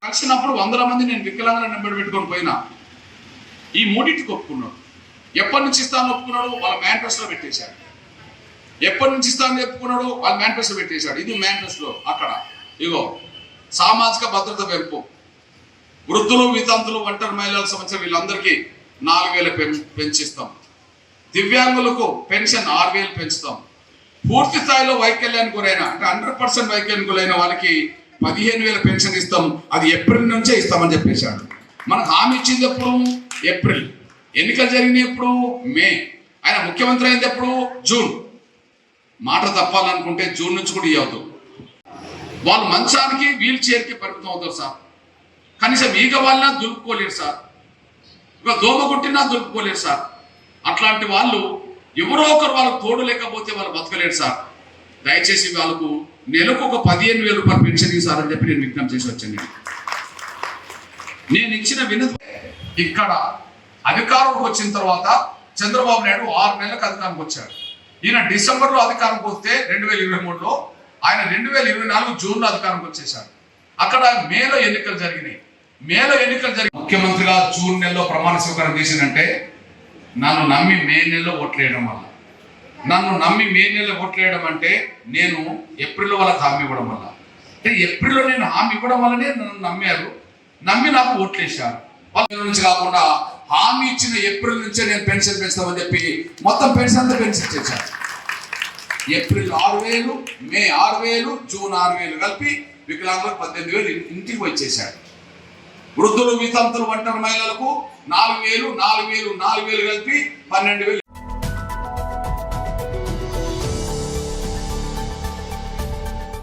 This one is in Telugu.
కలిసినప్పుడు వందల మంది నేను వికలాంగులను నెంబర్ పెట్టుకొని పోయినా. ఈ మూడింటికి ఒప్పుకున్నాడు. ఎప్పటి నుంచి ఇస్తాను ఒప్పుకున్నాడు, వాళ్ళ మేనిఫెస్టోలో పెట్టేశాడు. ఎప్పటి నుంచి ఇస్తాను చెప్పుకున్నాడు, వాళ్ళ మేనిఫెస్టో పెట్టేశాడు. ఇది మేనిఫెస్టో. అక్కడ ఇగో సామాజిక భద్రత పెంపు, వృద్ధులు, వితంతులు, ఒంటరి మహిళలకు సంబంధించిన వీళ్ళందరికీ 4,000 పెంచిస్తాం. దివ్యాంగులకు పెన్షన్ 6,000 పెంచుతాం. పూర్తి స్థాయిలో వైకల్యానికి గురైన అంటే 100% వైకల్యానికి గురైన వాళ్ళకి 15,000 పెన్షన్ ఇస్తాం. అది ఏప్రిల్ నుంచే ఇస్తామని చెప్పేశాడు. మనకు హామీ ఇచ్చింది ఎప్పుడు? ఏప్రిల్. ఎన్నికలు జరిగినాయి ఎప్పుడు? మే. ఆయన ముఖ్యమంత్రి అయింది ఎప్పుడు? జూన్. మాట తప్పాలనుకుంటే జూన్ నుంచి కూడా ఇవ్వద్దు. వాళ్ళు మంచానికి వీల్ చైర్కి పరిమితం అవుతారు సార్. కనీసం ఈగ వాళ్ళని దులుపుకోలేరు సార్. ఇక దోమ కొట్టినా దులుపుకోలేరు సార్. అట్లాంటి వాళ్ళు ఎవరో ఒకరు వాళ్ళకు తోడు లేకపోతే వాళ్ళు బతకలేరు సార్. దయచేసి వాళ్ళకు నెలకు ఒక 15,000 రూపాయలు పెన్షన్ ఇస్తారని చెప్పి నేను విజ్ఞప్తి చేసి వచ్చాను. నేను ఇచ్చిన వినతి ఇక్కడ అధికారంలోకి వచ్చిన తర్వాత చంద్రబాబు నాయుడు 6 నెలలకు అధికారంకి వచ్చాడు. ఈయన డిసెంబర్లో అధికారంకి వస్తే 2023లో, ఆయన 2024 జూన్లో అధికారంకి వచ్చేశాడు. అక్కడ మేలో ఎన్నికలు జరిగినాయి. ముఖ్యమంత్రిగా జూన్ నెలలో ప్రమాణ స్వీకారం చేసిందంటే నన్ను నమ్మి మే నెలలో ఓట్లేయడం వల్ల. నన్ను నమ్మి మే నెలలో ఓట్లేయడం అంటే నేను ఏప్రిల్లో వాళ్ళకి హామీ ఇవ్వడం వల్ల. అంటే ఏప్రిల్లో నేను హామీ ఇవ్వడం వల్లనే నన్ను నమ్మారు, నమ్మి నాకు ఓట్లేశారు. వాళ్ళ నుంచి కాకుండా హామీ ఇచ్చిన ఏప్రిల్ నుంచే నేను పెన్షన్ పెంచుతామని చెప్పి మొత్తం పెన్షన్ అంతా పెన్షన్ చేశారు. ఏప్రిల్ 6,000, మే 6,000, జూన్ 6,000 కలిపి వికలాంగులకు 18,000 ఇంటికి వచ్చేశాడు. వృద్ధులు, వితంతులు, ఒంటరి మహిళలకు 4,000 కలిపి 12,000.